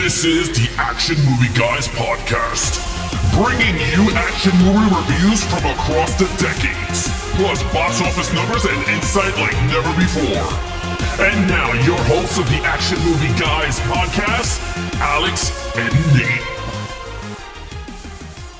This is the Action Movie Guys podcast, bringing you action movie reviews from across the decades, plus box office numbers and insight like never before. And now, your hosts of the Action Movie Guys podcast, Alex and Nate.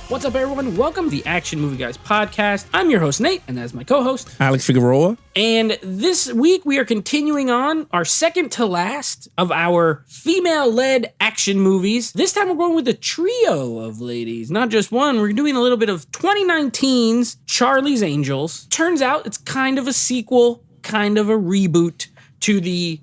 What's up, everyone? Welcome to the Action Movie Guys podcast. I'm your host, Nate, and that's my co-host, Alex Figueroa. And this week, we are continuing on our second to last of our female-led action movies. This time, we're going with a trio of ladies, not just one. We're doing a little bit of 2019's Charlie's Angels. Turns out, it's kind of a sequel, kind of a reboot to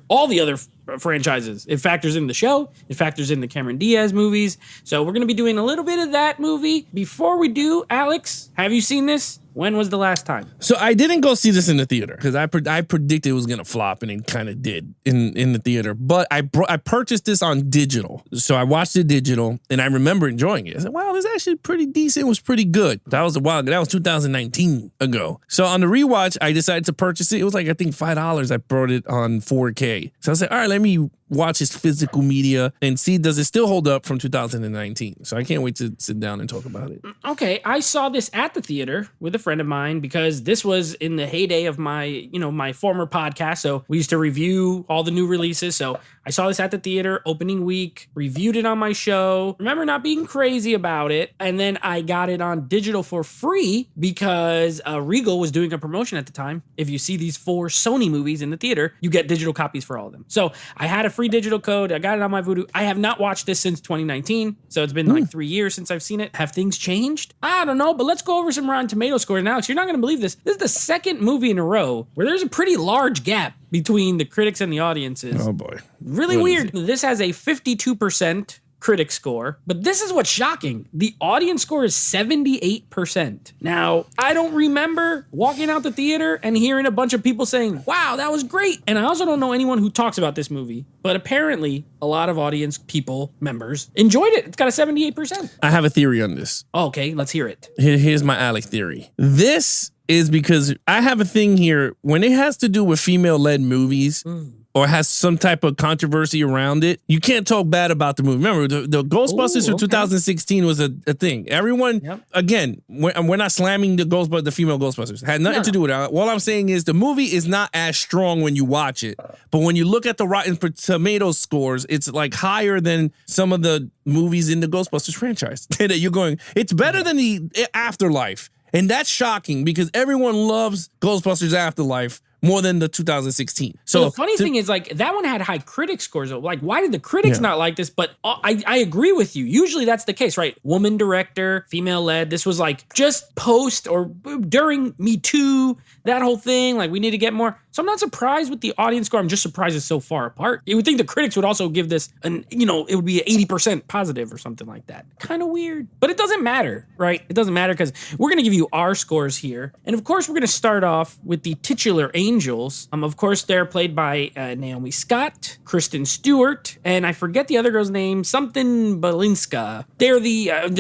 all the other franchises. It factors in the show. It factors in the Cameron Diaz movies. So we're going to be doing a little bit of that movie. Before we do, Alex, have you seen this? When was the last time? So I didn't go see this in the theater because I predicted it was going to flop, and it kind of did in the theater. But I purchased this on digital. So I watched it digital, and I remember enjoying it. I said, wow, this is actually pretty decent. It was pretty good. That was 2019 ago. So on the rewatch, I decided to purchase it. It was like, I think, $5. I bought it on 4K. So I said, all right, let me watch his physical media and see, does it still hold up from 2019? So I can't wait to sit down and talk about it. Okay, I saw this at the theater with a friend of mine because this was in the heyday of my former podcast. So we used to review all the new releases. So I saw this at the theater opening week, reviewed it on my show. Remember not being crazy about it. And then I got it on digital for free because Regal was doing a promotion at the time. If you see these 4 Sony movies in the theater, you get digital copies for all of them. So I had a free digital code. I got it on my Vudu. I have not watched this since 2019. So it's been like 3 years since I've seen it. Have things changed? I don't know, but let's go over some Rotten Tomato scores. Now, Alex, you're not going to believe this. This is the second movie in a row where there's a pretty large gap between the critics and the audiences. Oh boy. Really weird. This has a 52% critic score, but this is what's shocking. The audience score is 78%. Now, I don't remember walking out the theater and hearing a bunch of people saying, wow, that was great. And I also don't know anyone who talks about this movie, but apparently a lot of audience people, members, enjoyed it. It's got a 78%. I have a theory on this. Okay, let's hear it. Here's my Alex theory. This is because I have a thing here when it has to do with female-led movies or has some type of controversy around it, you can't talk bad about the movie. Remember, the Ghostbusters from 2016 was a thing. Everyone, again, we're not slamming the female Ghostbusters. It had nothing to do with it. All I'm saying is the movie is not as strong when you watch it. But when you look at the Rotten Tomatoes scores, it's like higher than some of the movies in the Ghostbusters franchise. That you're going, it's better than the Afterlife. And that's shocking because everyone loves Ghostbusters Afterlife more than the 2016. So the funny thing is, like, that one had high critic scores. Like, why did the critics not like this? But I agree with you. Usually that's the case, right? Woman director, female led. This was like just post or during Me Too, that whole thing. Like, we need to get more. So I'm not surprised with the audience score. I'm just surprised it's so far apart. You would think the critics would also give this it would be 80% positive or something like that. Kind of weird. But it doesn't matter, right? It doesn't matter because we're going to give you our scores here. And of course, we're going to start off with the titular Angels. Of course, they're played by Naomi Scott, Kristen Stewart, and I forget the other girl's name, something Balinska. They're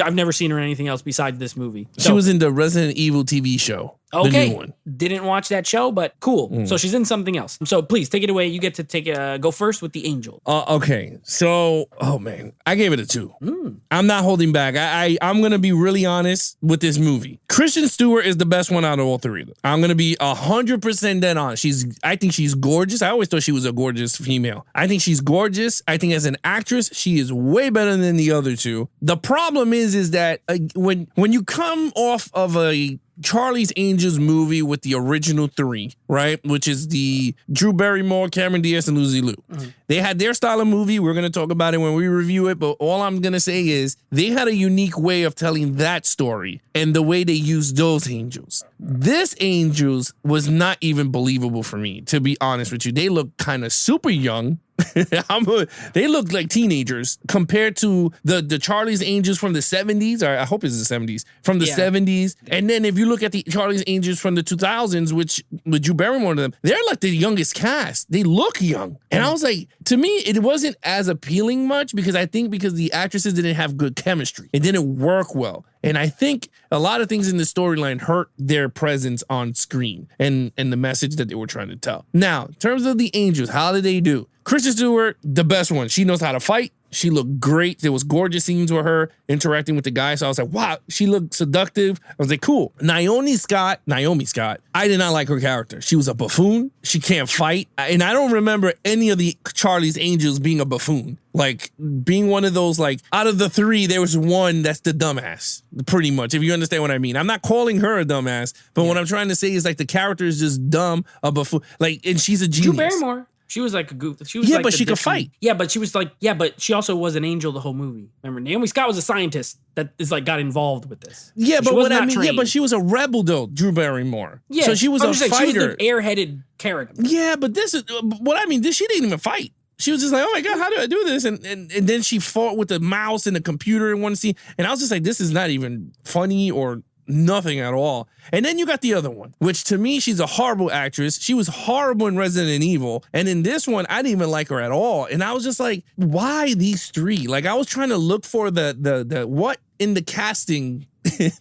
I've never seen her in anything else besides this movie. She was in the Resident Evil TV show. Okay, the new one. Didn't watch that show, but cool. So she's in something else. So please take it away. You get to go first with the Angel. Okay, so man, I gave it a 2. I'm not holding back. I'm gonna be really honest with this movie. Kristen Stewart is the best one out of all 3 of them. I'm gonna be 100% dead on. I think she's gorgeous. I always thought she was a gorgeous female. I think she's gorgeous. I think as an actress, she is way better than the other 2. The problem is that when you come off of a Charlie's Angels movie with the original 3, right? Which is the Drew Barrymore, Cameron Diaz, and Lucy Liu. They had their style of movie. We're going to talk about it when we review it, but all I'm going to say is they had a unique way of telling that story and the way they used those angels. This Angels was not even believable for me, to be honest with you. They look kind of super young. They look like teenagers compared to the Charlie's Angels from the 70s, or I hope it's the 70s, from the 70s. And then if you look at the Charlie's Angels from the 2000s, which with Drew Barrymore to them, they're like the youngest cast. They look young. And I was like, to me, it wasn't as appealing much because I think because the actresses didn't have good chemistry. It didn't work well. And I think a lot of things in the storyline hurt their presence on screen and the message that they were trying to tell. Now, in terms of the Angels, how did they do? Kristen Stewart, the best one. She knows how to fight. She looked great. There was gorgeous scenes with her interacting with the guy. So I was like, wow, she looked seductive. I was like, cool. Naomi Scott, I did not like her character. She was a buffoon. She can't fight. And I don't remember any of the Charlie's Angels being a buffoon. Like being one of those, like out of the three, there was one that's the dumbass, pretty much, if you understand what I mean. I'm not calling her a dumbass, but what I'm trying to say is like the character is just dumb, a buffoon. Like, and she's a genius. Drew Barrymore. She was like a goof. She was yeah, like but she could fight. Yeah, but she was like, yeah, but she also was an angel the whole movie. Remember, Naomi Scott was a scientist that is like got involved with this. Yeah, so but what I mean, trained. yeah, but she was a rebel though, Drew Barrymore. Yeah, so she was a fighter. She was an airheaded character. Yeah, but this is what I mean. She didn't even fight. She was just like, oh my God, how do I do this? And then she fought with the mouse and the computer in one scene. And I was just like, this is not even funny or nothing at all. And then you got the other one, which to me, she's a horrible actress. She was horrible in Resident Evil. And in this one, I didn't even like her at all. And I was just like, why these three? Like I was trying to look for the what in the casting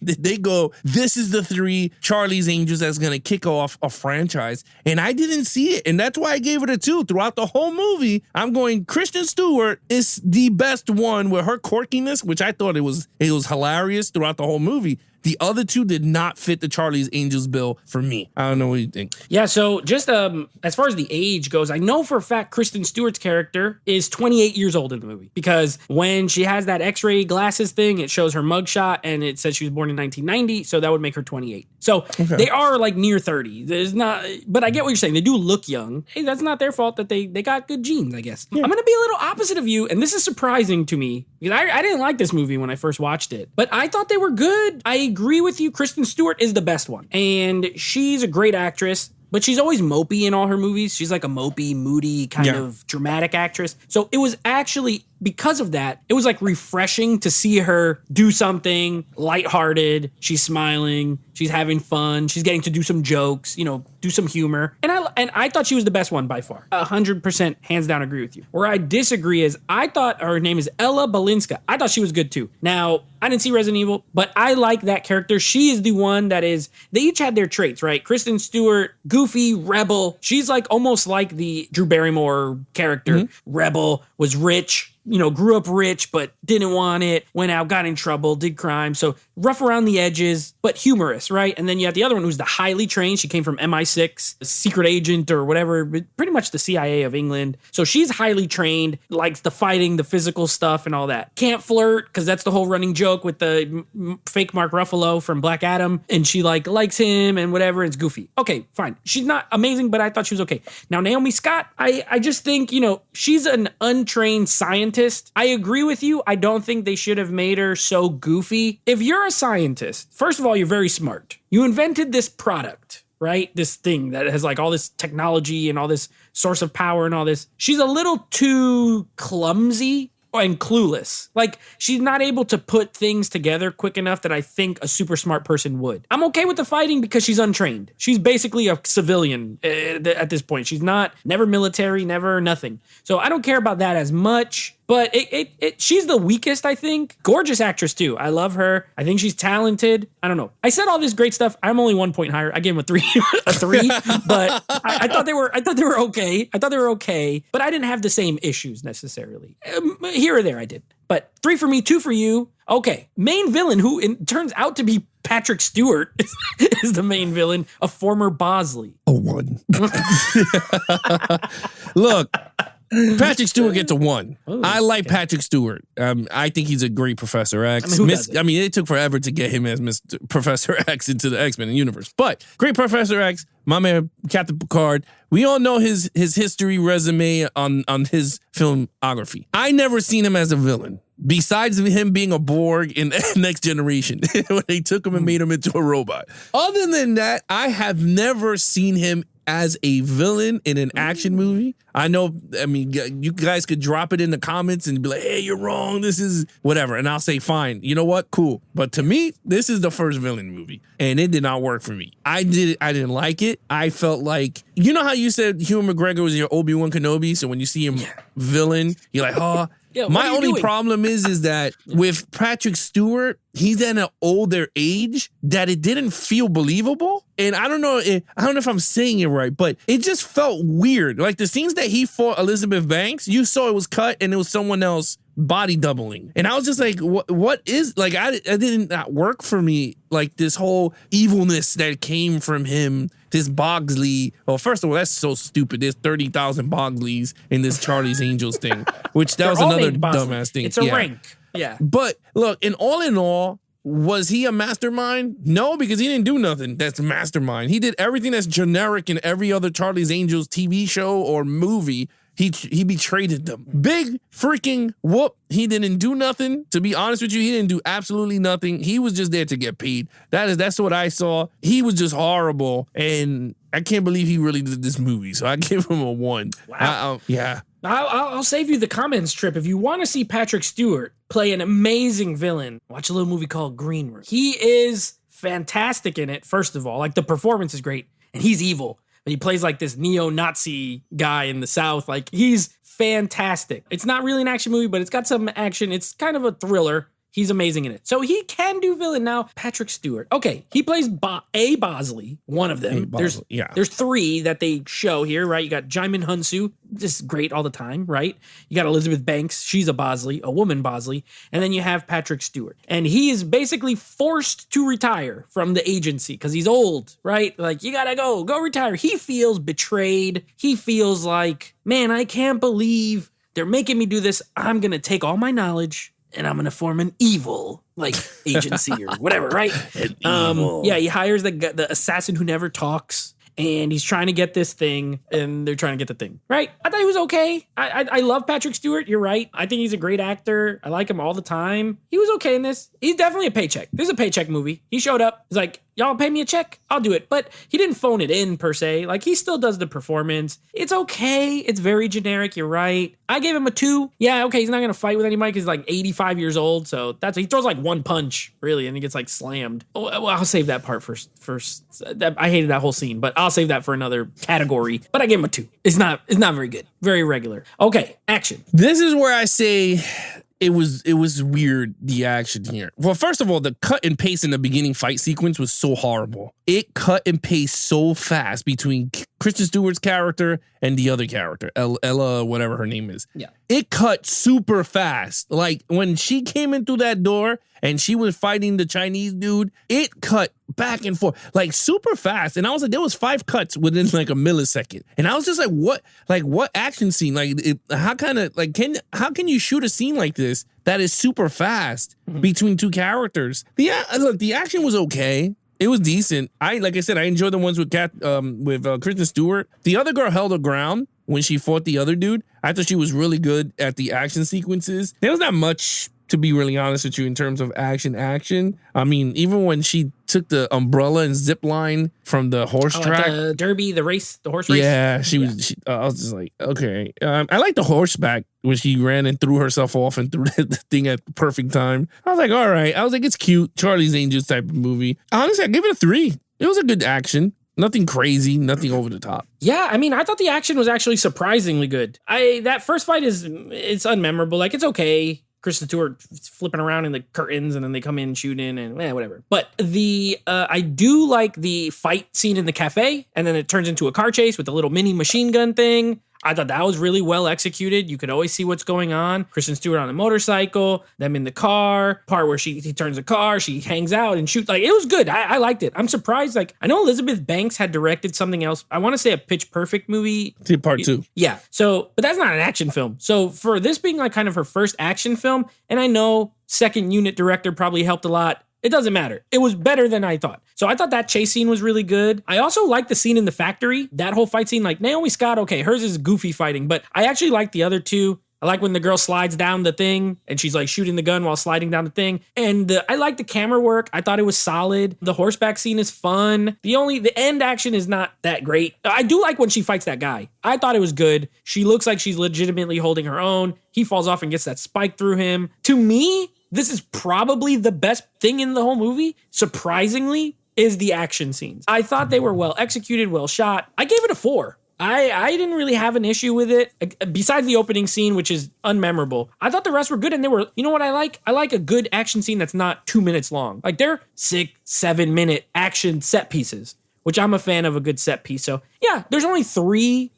they go, this is the three Charlie's Angels that's going to kick off a franchise. And I didn't see it. And that's why I gave it a 2. Throughout the whole movie, I'm going, Kristen Stewart is the best one with her quirkiness, which I thought it was hilarious throughout the whole movie. The other two did not fit the Charlie's Angels bill for me. I don't know what you think. Yeah, so just as far as the age goes, I know for a fact Kristen Stewart's character is 28 years old in the movie because when she has that X-ray glasses thing, it shows her mugshot and it says she was born in 1990, so that would make her 28. So They are like near 30. There's not, but I get what you're saying. They do look young. Hey, that's not their fault that they got good genes, I guess. Yeah. I'm going to be a little opposite of you, and this is surprising to me because I didn't like this movie when I first watched it, but I thought they were good. I agree with you. Kristen Stewart is the best one, and she's a great actress. But she's always mopey in all her movies. She's like a mopey, moody kind of dramatic actress. So it was actually, because of that, it was like refreshing to see her do something lighthearted. She's smiling. She's having fun. She's getting to do some jokes, do some humor. And I thought she was the best one by far. 100% hands down agree with you. Where I disagree is I thought her name is Ella Balinska. I thought she was good too. Now, I didn't see Resident Evil, but I like that character. She is the one that is, they each had their traits, right? Kristen Stewart, goofy, rebel. She's like almost like the Drew Barrymore character. Mm-hmm. Rebel, was rich, grew up rich, but didn't want it, went out, got in trouble, did crime. So rough around the edges, but humorous, right? And then you have the other one who's the highly trained. She came from MI6, a secret agent or whatever, pretty much the CIA of England. So she's highly trained, likes the fighting, the physical stuff and all that. Can't flirt because that's the whole running joke with the fake Mark Ruffalo from Black Adam. And she likes him and whatever. It's goofy. Okay, fine. She's not amazing, but I thought she was okay. Now, Naomi Scott, I just think, she's an untrained scientist. I agree with you. I don't think they should have made her so goofy. If you're a scientist, first of all, you're very smart. You invented this product, right? This thing that has like all this technology and all this source of power and all this. She's a little too clumsy and clueless. Like, she's not able to put things together quick enough that I think a super smart person would. I'm okay with the fighting because she's untrained. She's basically a civilian at this point. She's never military, never nothing. So I don't care about that as much. But she's the weakest, I think. Gorgeous actress, too. I love her. I think she's talented. I don't know. I said all this great stuff. I'm only 1 point higher. I gave them a 3. But I thought they were okay. I thought they were okay. But I didn't have the same issues necessarily. Here or there, I did. But 3 for me, 2 for you. Okay. Main villain, who turns out to be Patrick Stewart, is the main villain, a former Bosley. A 1. Look. Patrick Stewart gets a 1. Ooh, I like Patrick Stewart. I think he's a great Professor X. It took forever to get him as Mr. Professor X into the X-Men universe. But great Professor X, my man Captain Picard. We all know his history resume on his filmography. I never seen him as a villain. Besides him being a Borg in Next Generation, when they took him and made him into a robot. Other than that, I have never seen him as a villain in an action movie. I know, I mean, you guys could drop it in the comments and be like, hey, you're wrong. This is whatever. And I'll say, fine. You know what? Cool. But to me, this is the first villain movie. And it did not work for me. I didn't like it. I felt like, you know how you said Ewan McGregor was your Obi-Wan Kenobi? So when you see him villain, you're like, oh. Yeah, my only problem is that with Patrick Stewart, he's at an older age that it didn't feel believable. And I don't know if I'm saying it right, but it just felt weird. Like the scenes that he fought Elizabeth Banks, you saw it was cut and it was someone else body doubling. And I was just like, what is, like, I didn't not work for me. Like this whole evilness that came from him, this Bogsley. Well, first of all, that's so stupid. There's 30,000 Bogsleys in this Charlie's Angels thing, which that was another dumbass thing. It's a rank. Yeah. But look, in all, was he a mastermind? No, because he didn't do nothing that's mastermind. He did everything that's generic in every other Charlie's Angels TV show or movie. He betrayed them. Big freaking whoop. He didn't do nothing. To be honest with you, he didn't do absolutely nothing. He was just there to get paid. That's what I saw. He was just horrible. And I can't believe he really did this movie. So I give him a 1. Wow. Yeah. I'll save you the comments, Trip. If you want to see Patrick Stewart play an amazing villain, watch a little movie called Green Room. He is fantastic in it, first of all. Like, the performance is great. And he's evil. But he plays like this neo-Nazi guy in the South. Like, he's fantastic. It's not really an action movie, but it's got some action. It's kind of a thriller. He's amazing in it. So he can do villain. Now, Patrick Stewart. Okay, he plays A. Bosley, one of them. There's 3 that they show here, right? You got Jaimin Hunsu, just great all the time, right? You got Elizabeth Banks, she's a Bosley, a woman Bosley. And then you have Patrick Stewart. And he is basically forced to retire from the agency because he's old, right? Like, you gotta go retire. He feels betrayed. He feels like, man, I can't believe they're making me do this. I'm gonna take all my knowledge and I'm gonna form an evil agency or whatever, right? Yeah, he hires the assassin who never talks, and he's trying to get this thing, and they're trying to get the thing, right? I thought he was okay. I love Patrick Stewart. You're right. I think he's a great actor. I like him all the time. He was okay in this. He's definitely a paycheck. This is a paycheck movie. He showed up. He's like, y'all pay me a check? I'll do it. But he didn't phone it in per se. Like, he still does the performance. It's okay. It's very generic. You're right. I gave him a 2. Yeah, okay. He's not going to fight with anybody because he's like 85 years old. So he throws like one punch, really, and he gets like slammed. Oh, well, I'll save that part first. I hated that whole scene, but I'll save that for another category. But I gave him a 2. It's not very good. Very regular. Okay, action. This is where I say it was weird, the action here. Well, first of all, the cut and paste in the beginning fight sequence was so horrible. It cut and paste so fast between Kristen Stewart's character and the other character, Ella, whatever her name is. Yeah. It cut super fast. Like, when she came in through that door and she was fighting the Chinese dude, it cut back and forth, like, super fast. And I was like, there was 5 cuts within like a millisecond. And I was just like, what action scene? Like, how can you shoot a scene like this that is super fast between 2 characters? The action was okay. It was decent. Like I said, I enjoyed the ones with Kristen Stewart. The other girl held her ground when she fought the other dude. I thought she was really good at the action sequences. There was not much, to be really honest with you, in terms of action. I mean, even when she took the umbrella and zip line from the horse track. The derby, the horse race. Yeah, I was just like, okay. I like the horseback when she ran and threw herself off and threw the thing at the perfect time. I was like, all right. I was like, it's cute. Charlie's Angels type of movie. Honestly, I gave it a 3. It was a good action. Nothing crazy, nothing over the top. Yeah, I mean, I thought the action was actually surprisingly good. That first fight it's unmemorable. Like, it's okay. Kristen Stewart flipping around in the curtains and then they come in shooting and whatever. But I do like the fight scene in the cafe, and then it turns into a car chase with a little mini machine gun thing. I thought that was really well executed. You could always see what's going on. Kristen Stewart on a motorcycle, them in the car, part where he turns the car, she hangs out and shoots. Like, it was good. I liked it. I'm surprised. Like, I know Elizabeth Banks had directed something else. I want to say a Pitch Perfect movie. Part 2. Yeah. So, but that's not an action film. So for this being like kind of her first action film, and I know second unit director probably helped a lot. It doesn't matter. It was better than I thought. So I thought that chase scene was really good. I also liked the scene in the factory, that whole fight scene. Like, Naomi Scott, okay, hers is goofy fighting, but I actually liked the other 2. I like when the girl slides down the thing and she's like shooting the gun while sliding down the thing. And I like the camera work. I thought it was solid. The horseback scene is fun. The end action is not that great. I do like when she fights that guy. I thought it was good. She looks like she's legitimately holding her own. He falls off and gets that spike through him. To me, this is probably the best thing in the whole movie, surprisingly, is the action scenes. I thought they were well executed, well shot. I gave it a 4. I didn't really have an issue with it, besides the opening scene, which is unmemorable. I thought the rest were good, and they were, you know what I like? I like a good action scene that's not 2 minutes long. Like, they're 6-7 minute action set pieces, which I'm a fan of a good set piece. So yeah, there's only 3,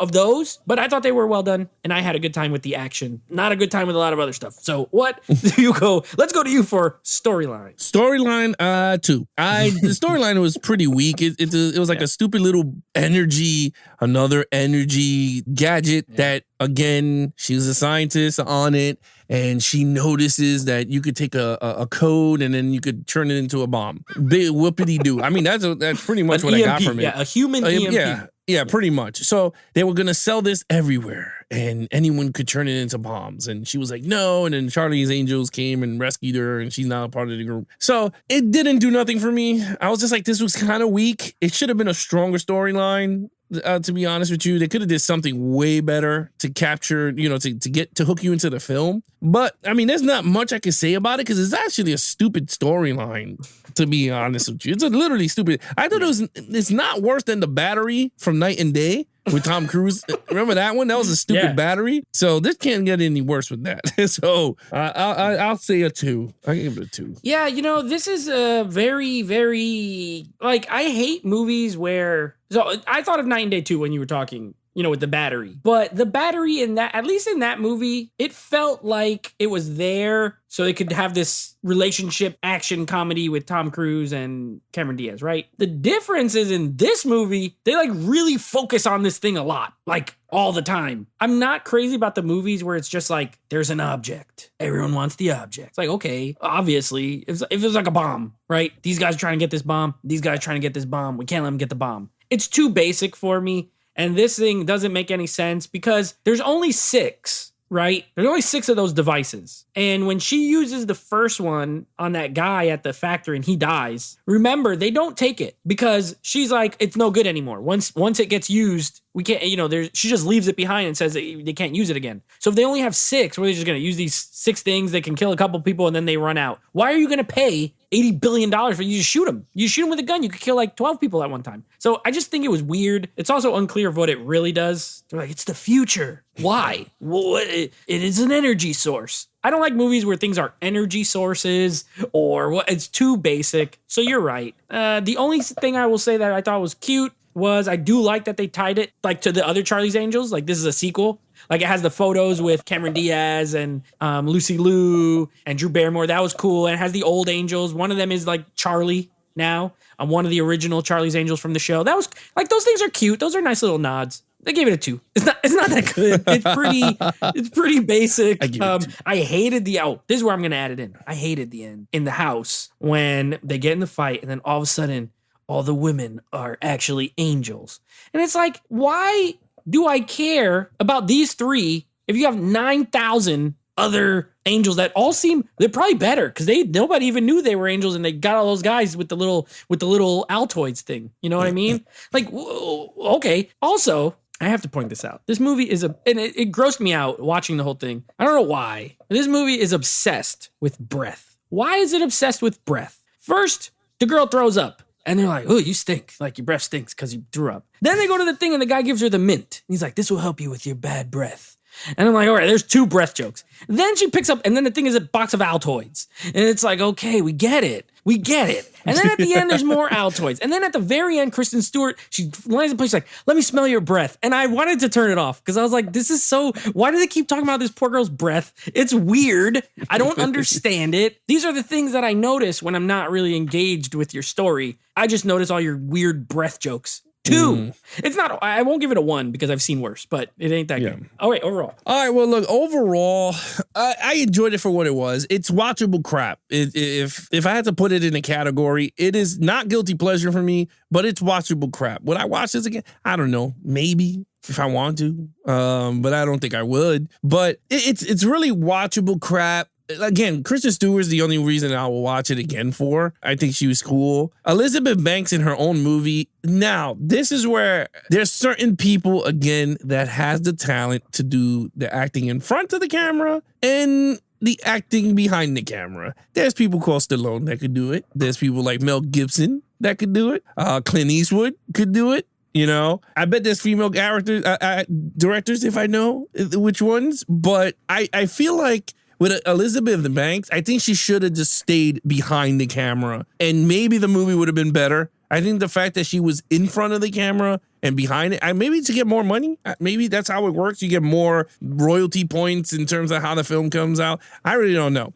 of those, but I thought they were well done, and I had a good time with the action. Not a good time with a lot of other stuff. So what do you go? Let's go to you for storyline. Storyline, 2. The storyline was pretty weak. It was like a stupid little another energy gadget that, again, she's a scientist on it, and she notices that you could take a code and then you could turn it into a bomb. Big whoopity-doo. I mean, that's pretty much what EMP, I got from it. Yeah, a human EMP. Yeah, pretty much. So they were going to sell this everywhere and anyone could turn it into bombs. And she was like, no. And then Charlie's Angels came and rescued her and she's now a part of the group. So it didn't do nothing for me. I was just like, this was kind of weak. It should have been a stronger storyline. To be honest with you, they could have did something way better to capture, to hook you into the film. But I mean, there's not much I can say about it because it's actually a stupid storyline, to be honest with you. It's literally stupid. I thought it's not worse than The Battery from Night and Day with Tom Cruise. Remember that one? That was a stupid battery. So this can't get any worse with that. So I'll say a 2. I give it a 2. Yeah, this is a very, very, I hate movies where, so I thought of Night and Day too when you were talking, with The Battery. But The Battery at least in that movie, it felt like it was there so they could have this relationship action comedy with Tom Cruise and Cameron Diaz, right? The difference is in this movie, they really focus on this thing a lot, all the time. I'm not crazy about the movies where it's just there's an object. Everyone wants the object. It's okay, obviously, if it was like a bomb, right? These guys are trying to get this bomb. These guys are trying to get this bomb. We can't let them get the bomb. It's too basic for me. And this thing doesn't make any sense because there's only 6, right? There's only 6 of those devices. And when she uses the first one on that guy at the factory and he dies, remember, they don't take it because she's like, it's no good anymore. Once it gets used, we can't, she just leaves it behind and says that they can't use it again. So if they only have 6, where they're just going to use these 6 things, they can kill a couple people and then they run out. Why are you going to pay $80 billion for you to shoot them? You shoot them with a gun, you could kill 12 people at one time. So I just think it was weird. It's also unclear of what it really does. They're it's the future. Why? Well, it is an energy source. I don't like movies where things are energy sources or it's too basic. So you're right. The only thing I will say that I thought was cute was I do like that they tied it to the other Charlie's Angels. This is a sequel. It has the photos with Cameron Diaz and Lucy Liu and Drew Barrymore. That was cool. And it has the old Angels. One of them is Charlie now. One of the original Charlie's Angels from the show. That was those things are cute. Those are nice little nods. They gave it a 2. It's not that good. It's pretty basic. I hated this is where I'm gonna add it in. I hated the end in the house when they get in the fight and then all of a sudden all the women are actually angels. And it's why do I care about these 3 if you have 9,000 other angels that all they're probably better because nobody even knew they were angels and they got all those guys with the little Altoids thing. You know what I mean? Okay. Also, I have to point this out. This movie is and it grossed me out watching the whole thing. I don't know why. This movie is obsessed with breath. Why is it obsessed with breath? First, the girl throws up. And they're like, oh, you stink. Your breath stinks because you threw up. Then they go to the thing and the guy gives her the mint. And he's like, this will help you with your bad breath. And I'm like, all right, there's 2 breath jokes. Then she picks up, and then the thing is a box of Altoids. And it's okay, we get it. And then at the end, there's more Altoids. And then at the very end, Kristen Stewart, she lands in place, let me smell your breath. And I wanted to turn it off because I was like, why do they keep talking about this poor girl's breath? It's weird. I don't understand it. These are the things that I notice when I'm not really engaged with your story. I just notice all your weird breath jokes. 2. It's not, I won't give it a 1 because I've seen worse, but it ain't that good. All right, overall. All right, well, look, overall, I enjoyed it for what it was. It's watchable crap. If I had to put it in a category, it is not guilty pleasure for me, but it's watchable crap. Would I watch this again? I don't know. Maybe. if I want to, but I don't think I would. But it's really watchable crap. Again, Kristen Stewart is the only reason I will watch it again for. I think she was cool. Elizabeth Banks in her own movie. Now, this is where there's certain people, again, that has the talent to do the acting in front of the camera and the acting behind the camera. There's people called Stallone that could do it. There's people like Mel Gibson that could do it. Clint Eastwood could do it. You know, I bet there's female directors, if I know which ones. But I feel like with Elizabeth Banks, I think she should have just stayed behind the camera and maybe the movie would have been better. I think the fact that she was in front of the camera and behind it, maybe to get more money, maybe that's how it works. You get more royalty points in terms of how the film comes out. I really don't know.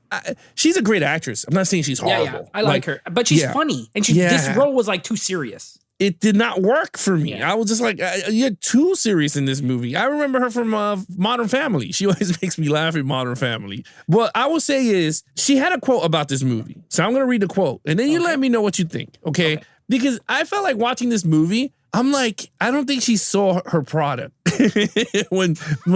She's a great actress. I'm not saying she's horrible. Yeah, I like her, but she's funny. And this role was like too serious. It did not work for me. I was just like, you're too serious in this movie. I remember her from Modern Family. She always makes me laugh in Modern Family. What I will say is she had a quote about this movie. So I'm going to read the quote and then you let me know what you think. Okay. Because I felt like watching this movie, I'm like, I don't think she saw her product when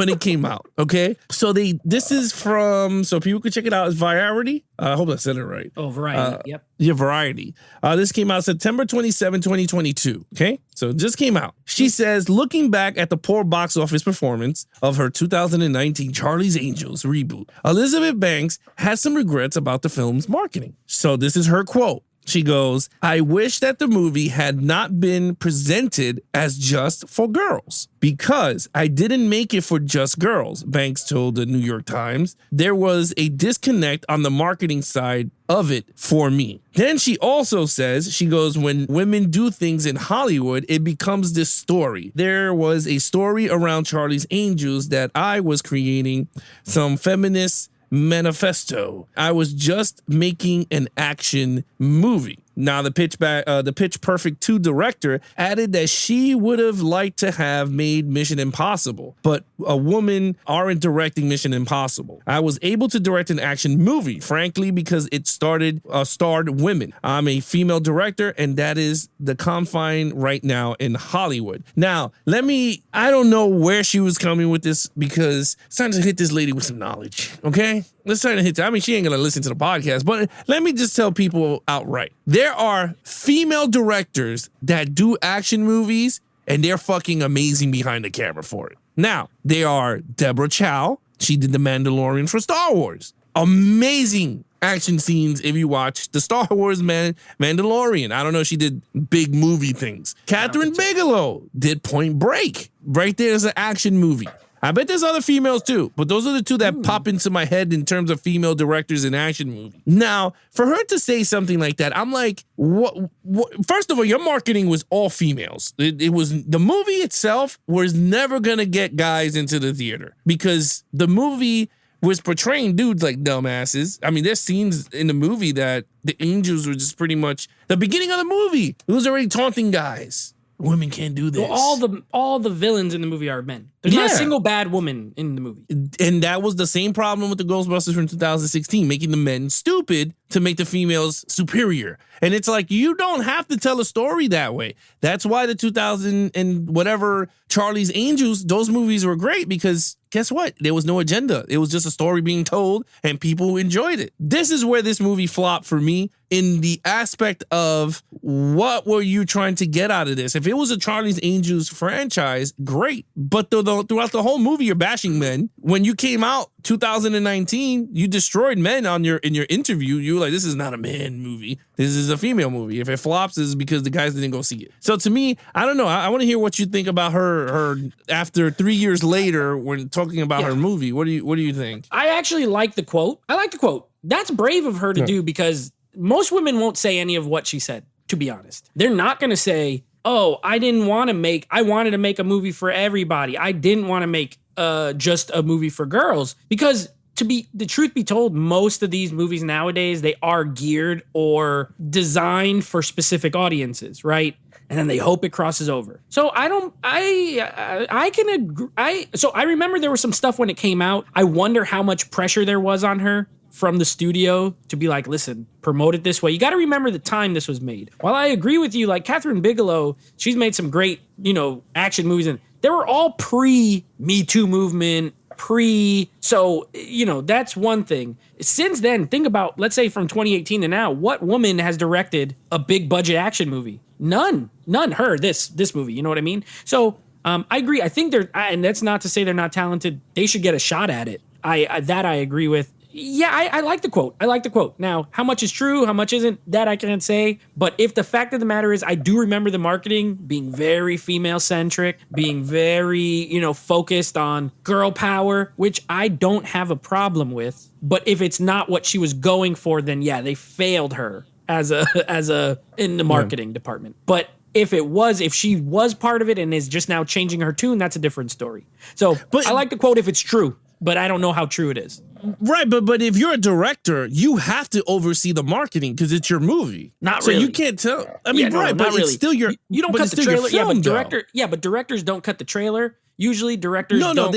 it came out. Okay. So this is from, so people could check it out. It's Variety. I hope I said it right. Oh, Variety. Yep. Yeah, Variety. This came out September 27, 2022. Okay. So it just came out. She says, looking back at the poor box office performance of her 2019 Charlie's Angels reboot, Elizabeth Banks has some regrets about the film's marketing. So this is her quote. She goes, I wish that the movie had not been presented as just for girls because I didn't make it for just girls, Banks told the New York Times. There was a disconnect on the marketing side of it for me. Then she also says, she goes, when women do things in Hollywood, it becomes this story. There was a story around Charlie's Angels that I was creating some feminist manifesto. I was just making an action movie. Now, the Pitch Perfect 2 director added that she would have liked to have made Mission Impossible, but a woman aren't directing Mission Impossible. I was able to direct an action movie, frankly, because it starred women. I'm a female director, and that is the confine right now in Hollywood. Now, I don't know where she was coming with this because it's time to hit this lady with some knowledge, okay? Let's try to hit that. I mean, she ain't going to listen to the podcast, but let me just tell people outright. There are female directors that do action movies and they're fucking amazing behind the camera for it. Now, they are Deborah Chow. She did The Mandalorian for Star Wars. Amazing action scenes if you watch the Star Wars Mandalorian. I don't know if she did big movie things. Catherine Bigelow did Point Break. Right there is an action movie. I bet there's other females too, but those are the two that pop into my head in terms of female directors in action movies. Now, for her to say something like that, I'm like, what? First of all, your marketing was all females. It was, the movie itself was never gonna get guys into the theater because the movie was portraying dudes like dumbasses. I mean, there's scenes in the movie that the angels were just pretty much the beginning of the movie. It was already taunting guys. Women can't do this. Well, all the villains in the movie are men. There's not a single bad woman in the movie. And that was the same problem with the Ghostbusters from 2016, making the men stupid to make the females superior. And it's like, you don't have to tell a story that way. That's why the 2000 and whatever Charlie's Angels, those movies were great because guess what? There was no agenda. It was just a story being told and people enjoyed it. This is where this movie flopped for me in the aspect of what were you trying to get out of this? If it was a Charlie's Angels franchise, great. But throughout the whole movie, you're bashing men. When you came out 2019, you destroyed men in your interview. You were like, this is not a man movie. This is a female movie. If it flops, it's because the guys didn't go see it. So to me, I don't know. I want to hear what you think about her after 3 years later when talking about her movie. What do you think? I actually like the quote. I like the quote. That's brave of her to do because most women won't say any of what she said, to be honest. They're not going to say, oh, I wanted to make a movie for everybody. I didn't want to make just a movie for girls because the truth be told, most of these movies nowadays, they are geared or designed for specific audiences, right? And then they hope it crosses over. So I can agree. So I remember there was some stuff when it came out. I wonder how much pressure there was on her from the studio to be like, listen, promote it this way. You got to remember the time this was made. While I agree with you, like Catherine Bigelow, she's made some great, action movies and they were all pre-Me Too movement, so, that's one thing. Since then, think about, let's say from 2018 to now, what woman has directed a big budget action movie? None. Her, this movie, you know what I mean? So I agree. I think and that's not to say they're not talented. They should get a shot at it. I agree with. Yeah, I like the quote. Now, how much is true, how much isn't, that I can't say. But if the fact of the matter is, I do remember the marketing being very female-centric, being very, focused on girl power, which I don't have a problem with. But if it's not what she was going for, then yeah, they failed her as a in the marketing department. But if she was part of it and is just now changing her tune, that's a different story. So I like the quote if it's true, but I don't know how true it is. Right, but if you're a director, you have to oversee the marketing because it's your movie. Not really. So you can't tell. I mean, but really. It's still your. You don't cut the trailer. But directors don't cut the trailer. Usually directors they don't.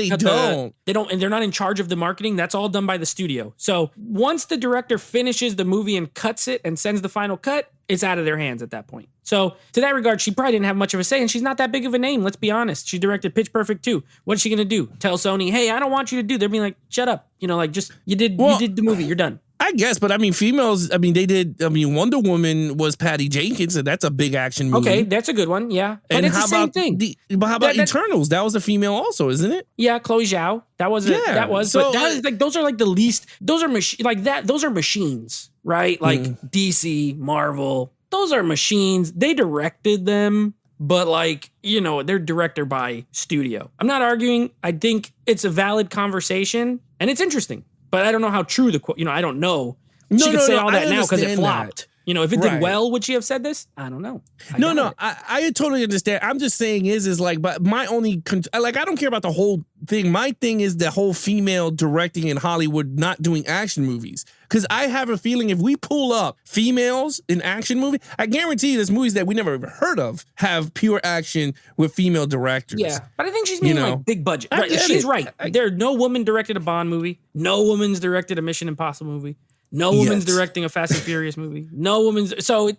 They don't, and they're not in charge of the marketing. That's all done by the studio. So once the director finishes the movie and cuts it and sends the final cut, it's out of their hands at that point. So to that regard, she probably didn't have much of a say, and she's not that big of a name. Let's be honest. She directed Pitch Perfect 2. What's she gonna do? Tell Sony, hey, I don't want you to do. They're being like, shut up. You did the movie. You're done. I guess, but I mean, females, Wonder Woman was Patty Jenkins, and that's a big action movie. Okay, that's a good one, yeah. But and it's the same thing. But how about Eternals? That was a female also, isn't it? Yeah, Chloe Zhao. Those are like the least, those are machines, right? Like DC, Marvel, those are machines. They directed them, but they're directed by studio. I'm not arguing. I think it's a valid conversation, and it's interesting. But I don't know how true I don't know. She could say all that now because it flopped. If it did well, would she have said this? I don't know. I totally understand. I'm just saying but my only, I don't care about the whole thing. My thing is the whole female directing in Hollywood not doing action movies. Because I have a feeling if we pull up females in action movie, I guarantee you there's movies that we never even heard of have pure action with female directors. Yeah, but I think she's meaning big budget. Right. She's right. No woman directed a Bond movie. No woman's directed a Mission Impossible movie. No woman's directing a Fast and Furious movie. No woman's. So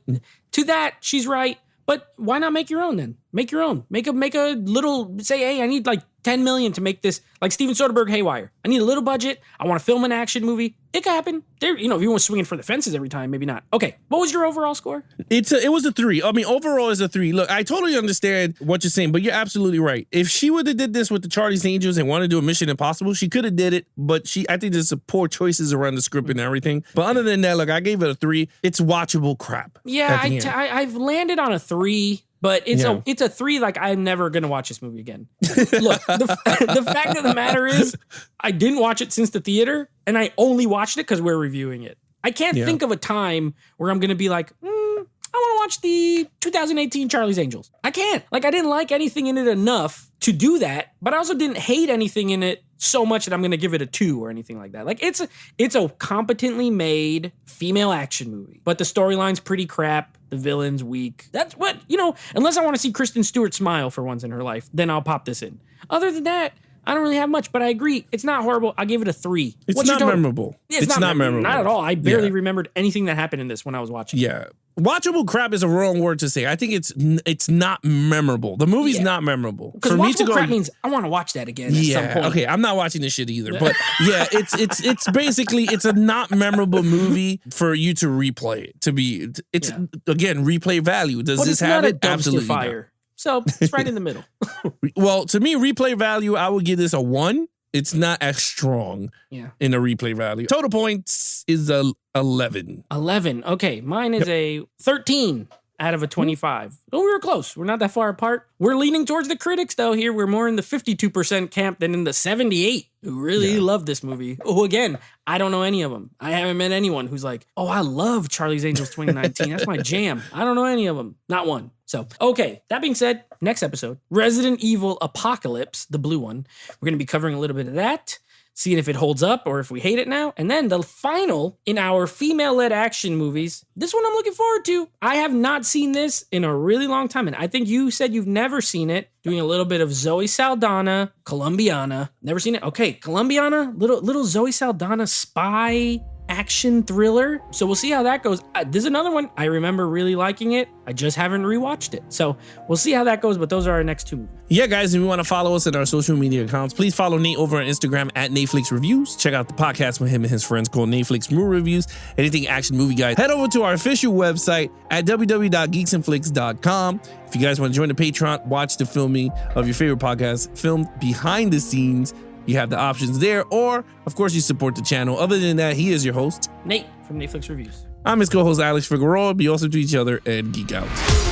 to that, she's right. But why not make your own then? Make your own. Make a little, say, hey, I need like 10 million to make this, like Steven Soderbergh Haywire. I need a little budget. I want to film an action movie. It could happen. If you want to swing for the fences every time, maybe not. Okay. What was your overall score? It was a 3. I mean, overall is a 3. Look, I totally understand what you're saying, but you're absolutely right. If she would have did this with the Charlie's Angels and wanted to do a Mission Impossible, she could have did it, but I think there's some poor choices around the script and everything. But other than that, look, I gave it a 3. It's watchable crap. Yeah, I've landed on a 3. But it's a 3. Like, I'm never gonna watch this movie again. Look, the fact of the matter is, I didn't watch it since the theater, and I only watched it because we're reviewing it. I can't think of a time where I'm gonna be like, I want to watch the 2018 Charlie's Angels. I can't. Like, I didn't like anything in it enough to do that, but I also didn't hate anything in it so much that I'm gonna give it a 2 or anything like that. Like, it's a competently made female action movie, but the storyline's pretty crap. The villain's weak. That's what, unless I want to see Kristen Stewart smile for once in her life, then I'll pop this in. Other than that, I don't really have much, but I agree. It's not horrible. I'll give it a 3. It's not memorable. It's not memorable. Not at all. I barely remembered anything that happened in this when I was watching. Yeah. Watchable crap is a wrong word to say. I think it's not memorable. The movie's not memorable. Because watchable crap means I want to watch that again at some point. Okay, I'm not watching this shit either. But yeah, it's basically, it's a not memorable movie for you to replay it. Again, replay value. Does this have it? Absolutely fire. Not. So it's right in the middle. Well, to me, replay value, I would give this a 1. It's not as strong in a replay value. Total points is a 11. 11. Okay, mine is a 13 out of a 25. Oh, we were close. We're not that far apart. We're leaning towards the critics, though, here. We're more in the 52% camp than in the 78 who really love this movie. Oh, again, I don't know any of them. I haven't met anyone who's like, oh, I love Charlie's Angels 2019. That's my jam. I don't know any of them. Not one. So, okay, that being said, next episode, Resident Evil Apocalypse, the blue one. We're going to be covering a little bit of that, seeing if it holds up or if we hate it now. And then the final in our female-led action movies, this one I'm looking forward to. I have not seen this in a really long time, and I think you said you've never seen it. Doing a little bit of Zoe Saldana, Colombiana. Never seen it? Okay, Colombiana, little Zoe Saldana spy action thriller. So we'll see how that goes. This is another one. I remember really liking it. I just haven't rewatched it. So we'll see how that goes. But those are our next two movies. Yeah, guys, if you want to follow us in our social media accounts, please follow Nate over on Instagram at Netflix Reviews. Check out the podcast with him and his friends called Netflix Movie Reviews. Anything action movie guys. Head over to our official website at www.geeksandflix.com. If you guys want to join the Patreon, watch the filming of your favorite podcast filmed behind the scenes, you have the options there. Or, of course, you support the channel. Other than that, he is your host, Nate from Netflix Reviews. I'm his co-host, Alex Figueroa. Be awesome to each other and geek out.